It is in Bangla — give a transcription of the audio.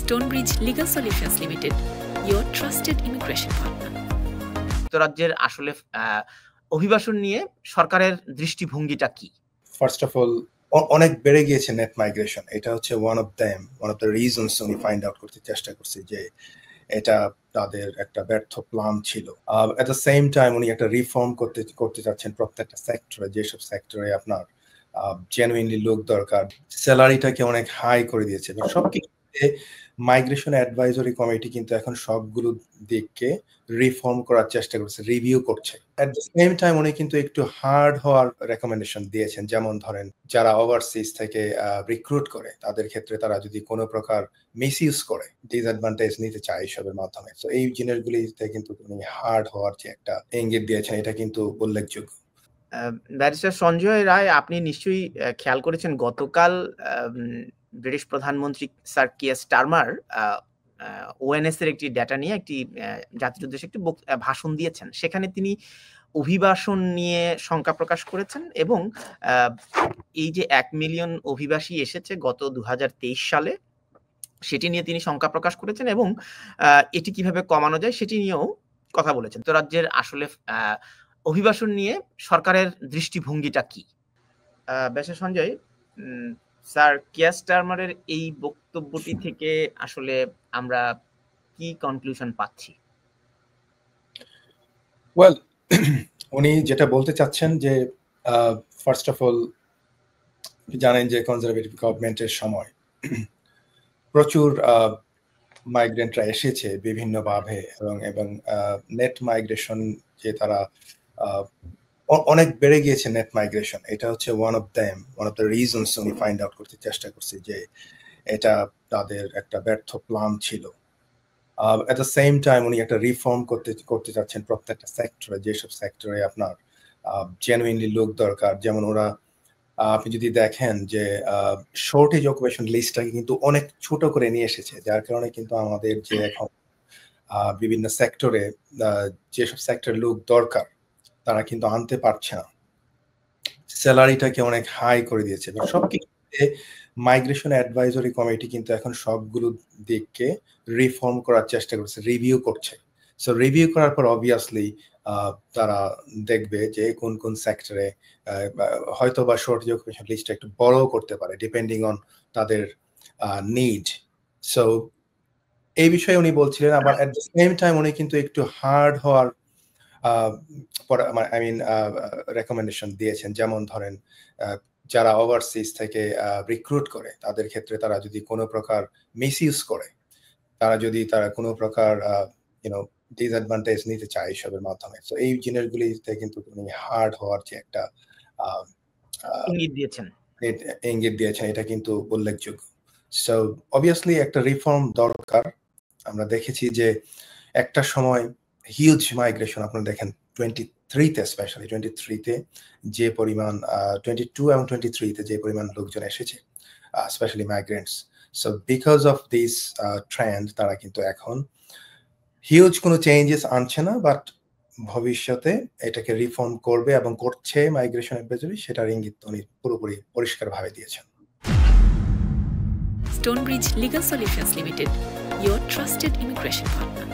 Stonebridge Legal Solutions Limited, your trusted immigration partner. যুক্তরাজ্যের আসলে অভিবাসন নিয়ে সরকারের দৃষ্টিভঙ্গিটা কি? ফার্স্ট অফ অল অনেক বেড়ে গিয়েছে নেট মাইগ্রেশন। এটা হচ্ছে ওয়ান অফ দ্য রিজনস উনি ফাইন্ড আউট করতে চেষ্টা করছে যে এটা তাদের একটা ব্যর্থ প্ল্যান ছিল। এট দ্য সেম টাইম উনি একটা রিফর্ম করতে চাচ্ছেন প্রত্যেকটা সেক্টরে, যেসব সেক্টরে আপনার জেনুইনলি লোক দরকার। স্যালারিটাকে অনেক হাই করে দিয়েছে। সবকিছুতে মাইগ্রেশন অ্যাডভাইজরি কমিটি কিন্তু এখন সবগুলো দিককে রিফর্ম করার চেষ্টা করছে, রিভিউ করছে। এট দ্য সেম টাইম উনি কিন্তু একটু হার্ড হওয়ার রেকমেন্ডেশন দিয়েছেন। যেমন ধরেন, যারা ওভারসিজ থেকে রিক্রুট করে তাদের ক্ষেত্রে তারা যদি কোনো প্রকার মিসইউজ করে, ডিসঅ্যাডভান্টেজ নিতে চায় এইসবের মাধ্যমে, তো এই জিনিসগুলিতে কিন্তু উনি হার্ড হওয়ার যে একটা ইঙ্গিত দিয়েছেন, এটা কিন্তু উল্লেখযোগ্য। ব্যারিস্টার সঞ্জয় রায়, আপনি নিশ্চয়ই খেয়াল করেছেন গতকাল ব্রিটিশ প্রধানমন্ত্রী স্যার কিয়ার স্টারমার ওএনএস এর একটি ডেটা নিয়ে একটি জাতির উদ্দেশ্যে একটি ভাষণ দিয়েছেন। সেখানে তিনি অভিবাসন নিয়ে শঙ্কা প্রকাশ করেছেন এবং এই যে 1 মিলিয়ন অভিবাসী এসেছে গত 2023 সালে, সেটি নিয়ে তিনি শঙ্কা প্রকাশ করেছেন এবং এটি কিভাবে কমানো যায় সেটি নিয়েও কথা বলেছেন। তো রাজ্যের আসলে অভিবাসন নিয়ে সরকারের দৃষ্টিভঙ্গিটা কি? ব্যারিস্টার সঞ্জয়, স্যার কিয়ার স্টারমারের এই বক্তব্যটি থেকে আসলে আমরা কি কনক্লুশন পাচ্ছি? ওয়েল, উনি যেটা বলতে চাচ্ছেন যে ফার্স্ট অফ অল জানেন যে কনজারভেটিভ গভর্নমেন্টের সময় প্রচুর মাইগ্রেন্টরা এসেছে বিভিন্নভাবে এবং নেট মাইগ্রেশন যে তারা অনেক বেড়ে গিয়েছে নেট মাইগ্রেশন। এটা হচ্ছে ওয়ান অফ দ্য রিজনস উনি ফাইন্ড আউট করতে চেষ্টা করছে যে এটা তাদের একটা ব্যর্থ প্ল্যান ছিল। এট দ্য সেম টাইম উনি একটা রিফর্ম করতে চাচ্ছেন প্রত্যেকটা সেক্টরে, যেসব সেক্টরে আপনার জেনুইনলি লোক দরকার। যেমন ওরা, আপনি যদি দেখেন যে শর্টেজ অকুপেশন লিস্টটাকে কিন্তু অনেক ছোট করে নিয়ে এসেছে, যার কারণে কিন্তু আমাদের যে এখন বিভিন্ন সেক্টরে যেসব সেক্টরে লোক দরকার তারা কিন্তু আনতে পারছে না। স্যালারিটাকে অনেক হাই করে দিয়েছে। সবকিছুতে মাইগ্রেশন অ্যাডভাইজরি কমিটি কিন্তু এখন সবগুলো দিককে রিফর্ম করার চেষ্টা করছে, রিভিউ করছে। সো রিভিউ করার পর অবভিয়াসলি তারা দেখবে যে কোন কোন সেক্টরে হয়তো বা শর্টেজ অকুপেশন লিস্টটা একটু বড় করতে পারে ডিপেন্ডিং অন তাদের নিড। সো এই বিষয়ে উনি বলছিলেন। আবার এট দ্য সেম টাইম উনি কিন্তু একটু হার্ড হওয়ার রেকমেন্ডেশন দিয়েছেন। যেমন ধরেন, যারা ওভারসিজ থেকে রিক্রুট করে তাদের ক্ষেত্রে তারা যদি কোনো প্রকার মিসইউজ করে, তারা কোনো প্রকার ডিসঅ্যাডভান্টেজ নিতে চায় এইসবের মাধ্যমে, তো এই জিনিসগুলিতে কিন্তু উনি হার্ড হওয়ার যে একটা ইঙ্গিত দিয়েছেন, এটা কিন্তু উল্লেখযোগ্য। সো অবভিয়াসলি একটা রিফর্ম দরকার। আমরা দেখেছি যে একটা সময় হিউজ মাইগ্রেশন, আপনারা দেখেন 23তে, স্পেশালি 23তে যে পরিমাণ, 22 এবং 23তে যে পরিমাণ লোকজন এসেছে, specially migrants. So because of this trend তারা কিন্তু এখন হিউজ কোনো চেঞ্জেস আনছে না, বাট ভবিষ্যতে এটাকে রিফর্ম করবে এবং করছে মাইগ্রেশন অ্যাডভাইজরি, সেটার ইঙ্গিত উনি পুরোপুরি পরিষ্কারভাবে দিয়েছেন। Stonebridge Legal Solutions Limited, your trusted immigration partner.